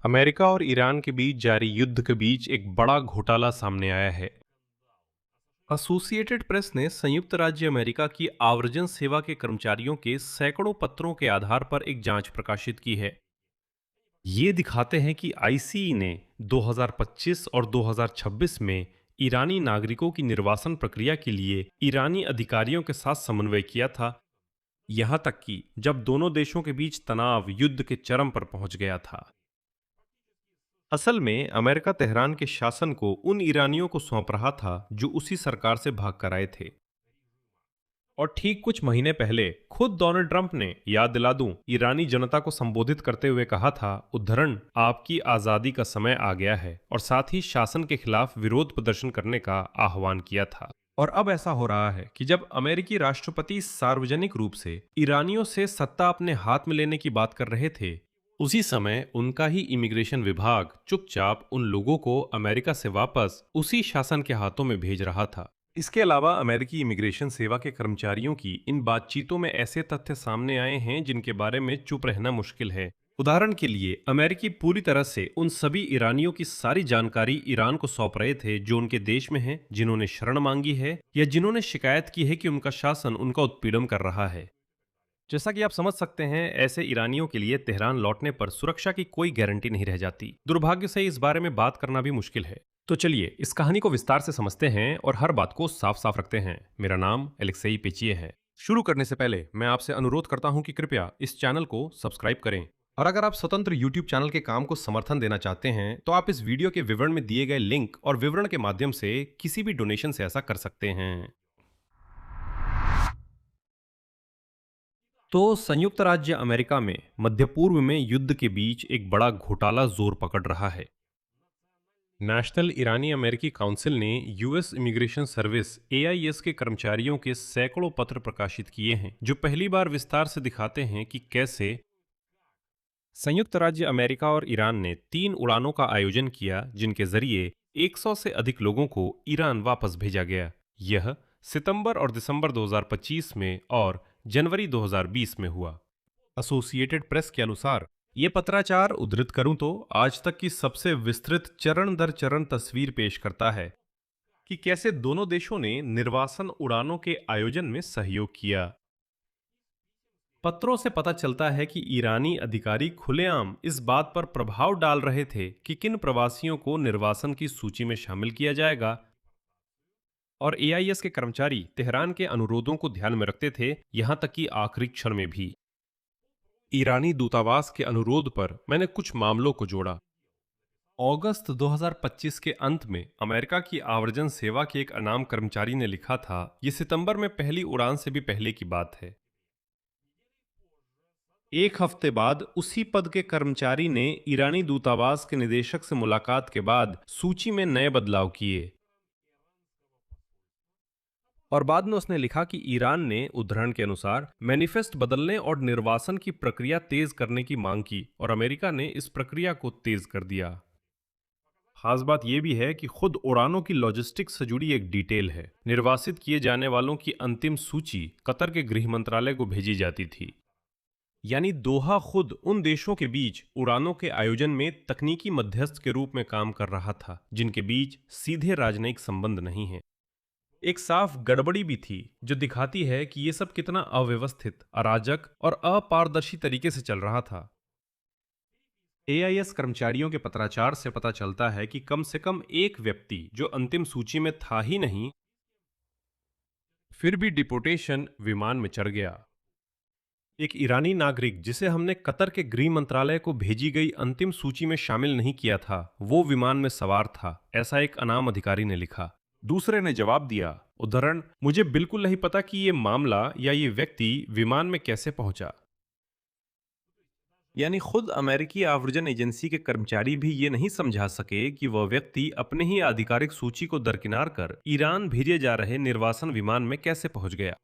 America और Iran के बीच जारी युद्ध के बीच एक बड़ा घोटाला सामने आया है। एसोसिएटेड प्रेस ने संयुक्त राज्य अमेरिका की आव्रजन सेवा के कर्मचारियों के सैकड़ों पत्रों के आधार पर एक जांच प्रकाशित की है। ये दिखाते हैं कि आईसीई ने 2025 और 2026 में ईरानी नागरिकों की निर्वासन प्रक्रिया के लिए ईरानी अधिकारियों के साथ समन्वय किया था, यहां तक कि जब दोनों देशों के बीच तनाव युद्ध के चरम पर पहुंच गया था। असल में अमेरिका तेहरान के शासन को उन ईरानियों को सौंप रहा था जो उसी सरकार से भाग कर आए थे। और ठीक कुछ महीने पहले खुद डोनाल्ड ट्रंप ने, याद दिला दूं, ईरानी जनता को संबोधित करते हुए कहा था, उद्धरण, आपकी आजादी का समय आ गया है, और साथ ही शासन के खिलाफ विरोध प्रदर्शन करने का आह्वान किया था। और अब ऐसा हो रहा है कि जब अमेरिकी राष्ट्रपति सार्वजनिक रूप से ईरानियों से सत्ता अपने हाथ में लेने की बात कर रहे थे, उसी समय उनका ही इमिग्रेशन विभाग चुपचाप उन लोगों को अमेरिका से वापस उसी शासन के हाथों में भेज रहा था। इसके अलावा अमेरिकी इमिग्रेशन सेवा के कर्मचारियों की इन बातचीतों में ऐसे तथ्य सामने आए हैं जिनके बारे में चुप रहना मुश्किल है। उदाहरण के लिए, अमेरिकी पूरी तरह से उन सभी ईरानियों की सारी जानकारी ईरान को सौंप रहे थे जो उनके देश में हैं, जिन्होंने शरण मांगी है या जिन्होंने शिकायत की है कि उनका शासन उनका उत्पीड़न कर रहा है। जैसा कि आप समझ सकते हैं, ऐसे ईरानियों के लिए तेहरान लौटने पर सुरक्षा की कोई गारंटी नहीं रह जाती। दुर्भाग्य से इस बारे में बात करना भी मुश्किल है। तो चलिए इस कहानी को विस्तार से समझते हैं और हर बात को साफ साफ रखते हैं। मेरा नाम एलेक्सेई पेचिए है। शुरू करने से पहले मैं आपसे अनुरोध करता हूं कि कृपया इस चैनल को सब्सक्राइब करें। और अगर आप स्वतंत्र YouTube चैनल के काम को समर्थन देना चाहते हैं तो आप इस वीडियो के विवरण में दिए गए लिंक और विवरण के माध्यम से किसी भी डोनेशन से ऐसा कर सकते हैं। तो संयुक्त राज्य अमेरिका में मध्य पूर्व में युद्ध के बीच एक बड़ा घोटाला जोर पकड़ रहा है। नेशनल ईरानी अमेरिकी काउंसिल ने यूएस इमिग्रेशन सर्विस एआईएस के कर्मचारियों के सैकड़ों पत्र प्रकाशित किए हैं, जो पहली बार विस्तार से दिखाते हैं कि कैसे संयुक्त राज्य अमेरिका और ईरान ने 3 उड़ानों का आयोजन किया जिनके जरिए 100 से अधिक लोगों को ईरान वापस भेजा गया। यह सितंबर और दिसंबर 2025 में और जनवरी 2020 में हुआ। एसोसिएटेड प्रेस के अनुसार ये पत्राचार, उद्धृत करूं तो, आज तक की सबसे विस्तृत चरण दर चरण तस्वीर पेश करता है कि कैसे दोनों देशों ने निर्वासन उड़ानों के आयोजन में सहयोग किया। पत्रों से पता चलता है कि ईरानी अधिकारी खुलेआम इस बात पर प्रभाव डाल रहे थे कि किन प्रवासियों को निर्वासन की सूची में शामिल किया जाएगा, और एआईएस के कर्मचारी तेहरान के अनुरोधों को ध्यान में रखते थे, यहां तक कि आखिरी क्षण में भी। ईरानी दूतावास के अनुरोध पर मैंने कुछ मामलों को जोड़ा। अगस्त 2025 के अंत में अमेरिका की आव्रजन सेवा के एक अनाम कर्मचारी ने लिखा था, यह सितंबर में पहली उड़ान से भी पहले की बात है। एक हफ्ते बाद उसी पद के कर्मचारी ने ईरानी दूतावास के निदेशक से मुलाकात के बाद सूची में नए बदलाव किए, और बाद में उसने लिखा कि ईरान ने, उद्धरण के अनुसार, मैनिफेस्ट बदलने और निर्वासन की प्रक्रिया तेज करने की मांग की, और अमेरिका ने इस प्रक्रिया को तेज कर दिया। खास बात यह भी है कि खुद उड़ानों की लॉजिस्टिक्स से जुड़ी एक डिटेल है। निर्वासित किए जाने वालों की अंतिम सूची कतर के गृह मंत्रालय को भेजी जाती थी। यानी दोहा खुद उन देशों के बीच उड़ानों के आयोजन में तकनीकी मध्यस्थ के रूप में काम कर रहा था जिनके बीच सीधे राजनयिक संबंध नहीं है। एक साफ गड़बड़ी भी थी जो दिखाती है कि यह सब कितना अव्यवस्थित, अराजक और अपारदर्शी तरीके से चल रहा था। एआईएस कर्मचारियों के पत्राचार से पता चलता है कि कम से कम एक व्यक्ति जो अंतिम सूची में था ही नहीं, फिर भी डिपोटेशन विमान में चढ़ गया। एक ईरानी नागरिक जिसे हमने कतर के गृह मंत्रालय को भेजी गई अंतिम सूची में शामिल नहीं किया था, वो विमान में सवार था, ऐसा एक अनाम अधिकारी ने लिखा। दूसरे ने जवाब दिया, उद्धरण, मुझे बिल्कुल नहीं पता कि ये मामला या ये व्यक्ति विमान में कैसे पहुंचा। यानी खुद अमेरिकी आव्रजन एजेंसी के कर्मचारी भी ये नहीं समझा सके कि वह व्यक्ति अपने ही आधिकारिक सूची को दरकिनार कर ईरान भेजे जा रहे निर्वासन विमान में कैसे पहुंच गया।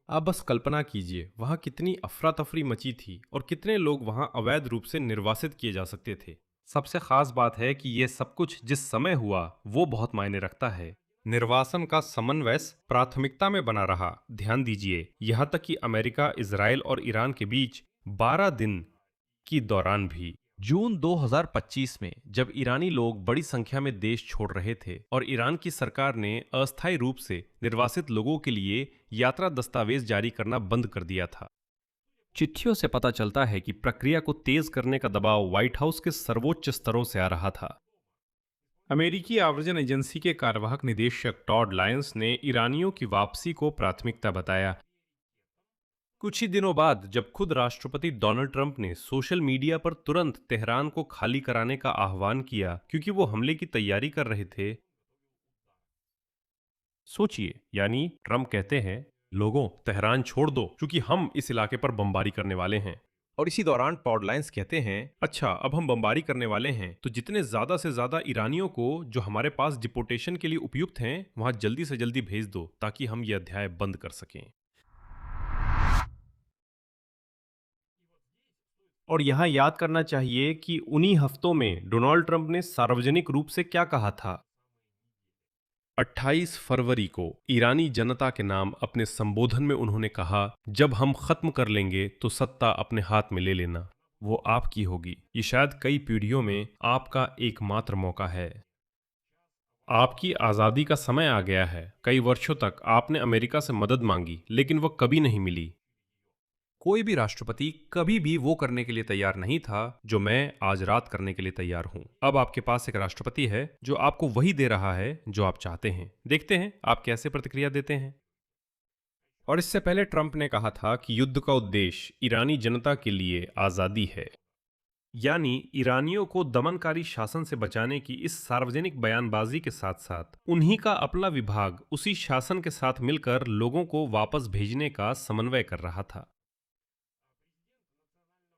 आप बस कल्पना कीजिए वहां कितनी अफरा तफरी मची थी और कितने लोग वहां अवैध रूप से निर्वासित किए जा सकते थे। सबसे खास बात है कि यह सब कुछ जिस समय हुआ वो बहुत मायने रखता है। निर्वासन का समन्वय प्राथमिकता में बना रहा। ध्यान दीजिए, यहां तक कि अमेरिका, इजराइल और ईरान के बीच 12 दिन की दौरान भी जून 2025 में जब ईरानी लोग बड़ी संख्या में देश छोड़ रहे थे और ईरान की सरकार ने अस्थायी रूप से निर्वासित लोगों के लिए यात्रा दस्तावेज जारी करना बंद कर दिया था। चिट्ठियों से पता चलता है कि प्रक्रिया को तेज करने का दबाव व्हाइट हाउस के सर्वोच्च स्तरों से आ रहा था। अमेरिकी आव्रजन एजेंसी के कार्यवाहक निदेशक टॉड लायंस ने ईरानियों की वापसी को प्राथमिकता बताया। कुछ ही दिनों बाद जब खुद राष्ट्रपति डोनाल्ड ट्रंप ने सोशल मीडिया पर तुरंत तेहरान को खाली कराने का आह्वान किया क्योंकि वो हमले की तैयारी कर रहे थे। सोचिए, यानी ट्रंप कहते हैं, लोगों तेहरान छोड़ दो क्योंकि हम इस इलाके पर बमबारी करने वाले हैं। और इसी दौरान टॉड लायंस कहते हैं, अच्छा अब हम बमबारी करने वाले हैं तो जितने ज्यादा से ज्यादा ईरानियों को जो हमारे पास डिपोटेशन के लिए उपयुक्त हैं वहां जल्दी से जल्दी भेज दो ताकि हम यह अध्याय बंद कर सकें। और यहाँ याद करना चाहिए कि उन्हीं हफ्तों में डोनाल्ड ट्रंप ने सार्वजनिक रूप से क्या कहा था। 28 फरवरी को ईरानी जनता के नाम अपने संबोधन में उन्होंने कहा, जब हम खत्म कर लेंगे तो सत्ता अपने हाथ में ले लेना, वो आपकी होगी। ये शायद कई पीढ़ियों में आपका एकमात्र मौका है। आपकी आज़ादी का समय आ गया है। कई वर्षों तक आपने अमेरिका से मदद मांगी लेकिन वह कभी नहीं मिली। कोई भी राष्ट्रपति कभी भी वो करने के लिए तैयार नहीं था जो मैं आज रात करने के लिए तैयार हूं। अब आपके पास एक राष्ट्रपति है जो आपको वही दे रहा है जो आप चाहते हैं। देखते हैं आप कैसे प्रतिक्रिया देते हैं। और इससे पहले ट्रंप ने कहा था कि युद्ध का उद्देश्य ईरानी जनता के लिए आज़ादी है। यानी ईरानियों को दमनकारी शासन से बचाने की इस सार्वजनिक बयानबाजी के साथ साथ उन्हीं का अपना विभाग उसी शासन के साथ मिलकर लोगों को वापस भेजने का समन्वय कर रहा था।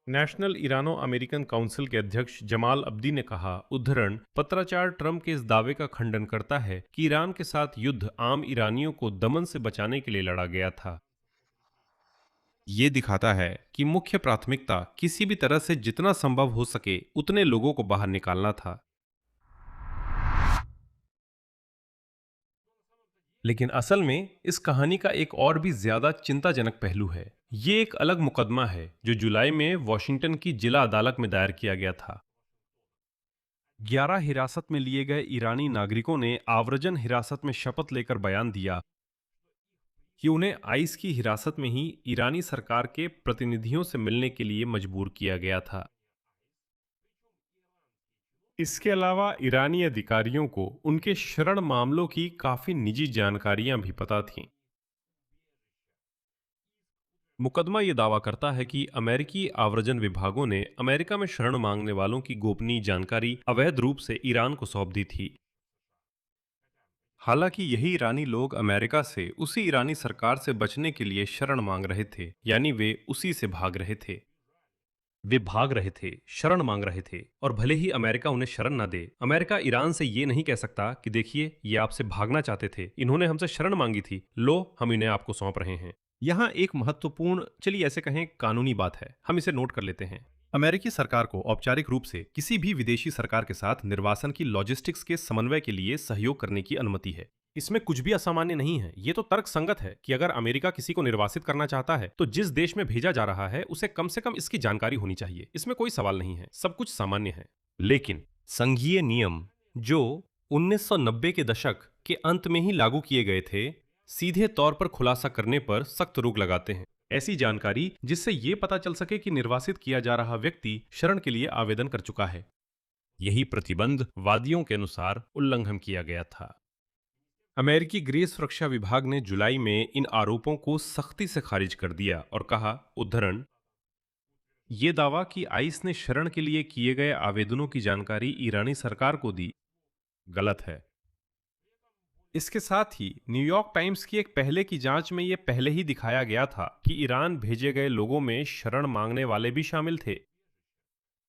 नेशनल ईरानो अमेरिकन काउंसिल के अध्यक्ष जमाल अब्दी ने कहा, उद्धरण, पत्राचार ट्रंप के इस दावे का खंडन करता है कि ईरान के साथ युद्ध आम ईरानियों को दमन से बचाने के लिए लड़ा गया था। ये दिखाता है कि मुख्य प्राथमिकता किसी भी तरह से जितना संभव हो सके उतने लोगों को बाहर निकालना था। लेकिन असल में इस कहानी का एक और भी ज्यादा चिंताजनक पहलू है। ये एक अलग मुकदमा है जो जुलाई में वॉशिंगटन की जिला अदालत में दायर किया गया था। 11 हिरासत में लिए गए ईरानी नागरिकों ने आव्रजन हिरासत में शपथ लेकर बयान दिया कि उन्हें आइस की हिरासत में ही ईरानी सरकार के प्रतिनिधियों से मिलने के लिए मजबूर किया गया था। इसके अलावा ईरानी अधिकारियों को उनके शरण मामलों की काफी निजी जानकारियां भी पता थीं। मुकदमा ये दावा करता है कि अमेरिकी आव्रजन विभागों ने अमेरिका में शरण मांगने वालों की गोपनीय जानकारी अवैध रूप से ईरान को सौंप दी थी। हालांकि यही ईरानी लोग अमेरिका से उसी ईरानी सरकार से बचने के लिए शरण मांग रहे थे, यानी वे उसी से भाग रहे थे। वे भाग रहे थे, शरण मांग रहे थे, और भले ही अमेरिका उन्हें शरण न दे, अमेरिका ईरान से ये नहीं कह सकता कि देखिए ये आपसे भागना चाहते थे, इन्होंने हमसे शरण मांगी थी, लो हम इन्हें आपको सौंप रहे हैं। यहाँ एक महत्वपूर्ण, चलिए ऐसे कहें कानूनी बात है, हम इसे नोट कर लेते हैं। अमेरिकी सरकार को औपचारिक रूप से किसी भी विदेशी सरकार के साथ निर्वासन की लॉजिस्टिक्स के समन्वय के लिए सहयोग करने की अनुमति है। इसमें कुछ भी असामान्य नहीं है। ये तो तर्कसंगत है कि अगर अमेरिका किसी को निर्वासित करना चाहता है तो जिस देश में भेजा जा रहा है उसे कम से कम इसकी जानकारी होनी चाहिए। इसमें कोई सवाल नहीं है, सब कुछ सामान्य है। लेकिन संघीय नियम जो 1990 के दशक के अंत में ही लागू किए गए थे, सीधे तौर पर खुलासा करने पर सख्त रोक लगाते हैं। ऐसी जानकारी जिससे ये पता चल सके कि निर्वासित किया जा रहा व्यक्ति शरण के लिए आवेदन कर चुका है। यही प्रतिबंध वादियों के अनुसार उल्लंघन किया गया था। अमेरिकी गृह सुरक्षा विभाग ने जुलाई में इन आरोपों को सख्ती से खारिज कर दिया और कहा, उद्धरण, ये दावा कि आइस ने शरण के लिए किए गए आवेदनों की जानकारी ईरानी सरकार को दी, गलत है। इसके साथ ही न्यूयॉर्क टाइम्स की एक पहले की जांच में यह पहले ही दिखाया गया था कि ईरान भेजे गए लोगों में शरण मांगने वाले भी शामिल थे,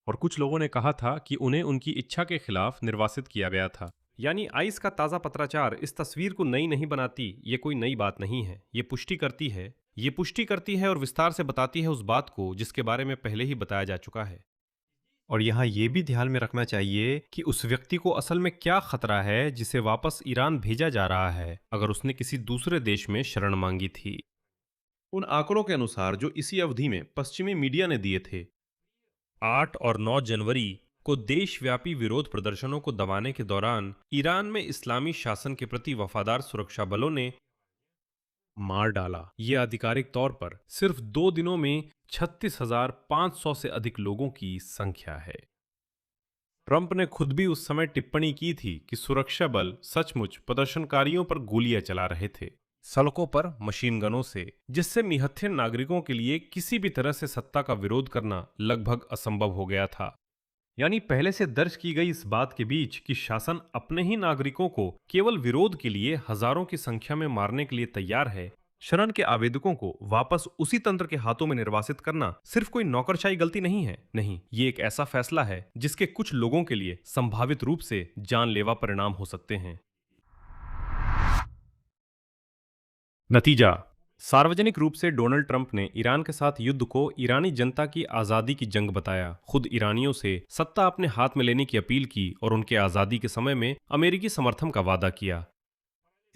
और कुछ लोगों ने कहा था कि उन्हें उनकी इच्छा के खिलाफ निर्वासित किया गया था। यानी आइस का ताज़ा पत्राचार इस तस्वीर को नई नहीं बनाती, ये कोई नई बात नहीं है। ये पुष्टि करती है और विस्तार से बताती है उस बात को जिसके बारे में पहले ही बताया जा चुका है। और यहाँ ये भी ध्यान में रखना चाहिए कि उस व्यक्ति को असल में क्या खतरा है जिसे वापस ईरान भेजा जा रहा है अगर उसने किसी दूसरे देश में शरण मांगी थी। उन आंकड़ों के अनुसार जो इसी अवधि में पश्चिमी मीडिया ने दिए थे, 8 और 9 जनवरी को देशव्यापी विरोध प्रदर्शनों को दबाने के दौरान ईरान में इस्लामी शासन के प्रति वफादार सुरक्षा बलों ने मार डाला। यह आधिकारिक तौर पर सिर्फ 2 दिनों में 36,500 से अधिक लोगों की संख्या है। ट्रंप ने खुद भी उस समय टिप्पणी की थी कि सुरक्षा बल सचमुच प्रदर्शनकारियों पर गोलियां चला रहे थे, सड़कों पर मशीन गनों से, जिससे निहत्थे नागरिकों के लिए किसी भी तरह से सत्ता का विरोध करना लगभग असंभव हो गया था। यानी पहले से दर्ज की गई इस बात के बीच कि शासन अपने ही नागरिकों को केवल विरोध के लिए हजारों की संख्या में मारने के लिए तैयार है, शरण के आवेदकों को वापस उसी तंत्र के हाथों में निर्वासित करना सिर्फ कोई नौकरशाही गलती नहीं है। नहीं, ये एक ऐसा फैसला है जिसके कुछ लोगों के लिए संभावित रूप से जानलेवा परिणाम हो सकते हैं। नतीजा: सार्वजनिक रूप से डोनाल्ड ट्रंप ने ईरान के साथ युद्ध को ईरानी जनता की आजादी की जंग बताया, खुद ईरानियों से सत्ता अपने हाथ में लेने की अपील की और उनके आजादी के समय में अमेरिकी समर्थन का वादा किया।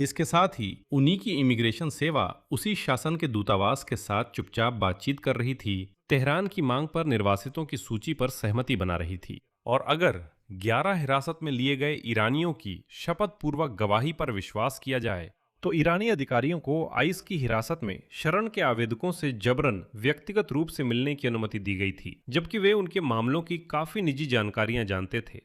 इसके साथ ही उन्हीं की इमिग्रेशन सेवा उसी शासन के दूतावास के साथ चुपचाप बातचीत कर रही थी, तेहरान की मांग पर निर्वासितों की सूची पर सहमति बना रही थी। और अगर 11 हिरासत में लिए गए ईरानियों की शपथ पूर्वक गवाही पर विश्वास किया जाए तो ईरानी अधिकारियों को आइस की हिरासत में शरण के आवेदकों से जबरन व्यक्तिगत रूप से मिलने की अनुमति दी गई थी, जबकि वे उनके मामलों की काफी निजी जानकारियां जानते थे।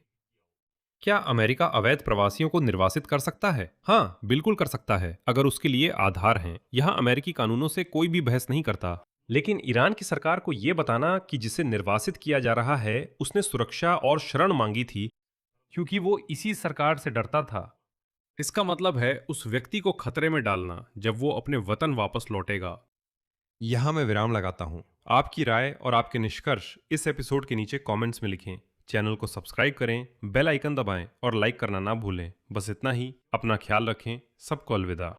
क्या अमेरिका अवैध प्रवासियों को निर्वासित कर सकता है? हाँ, बिल्कुल कर सकता है, अगर उसके लिए आधार हैं। यहाँ अमेरिकी कानूनों से कोई भी बहस नहीं करता। लेकिन ईरान की सरकार को यह बताना कि जिसे निर्वासित किया जा रहा है उसने सुरक्षा और शरण मांगी थी क्योंकि वो इसी सरकार से डरता था, इसका मतलब है उस व्यक्ति को खतरे में डालना जब वो अपने वतन वापस लौटेगा। यहाँ मैं विराम लगाता हूँ। आपकी राय और आपके निष्कर्ष इस एपिसोड के नीचे कमेंट्स में लिखें। चैनल को सब्सक्राइब करें, बेल आइकन दबाएं और लाइक करना ना भूलें। बस इतना ही। अपना ख्याल रखें। सबको अलविदा।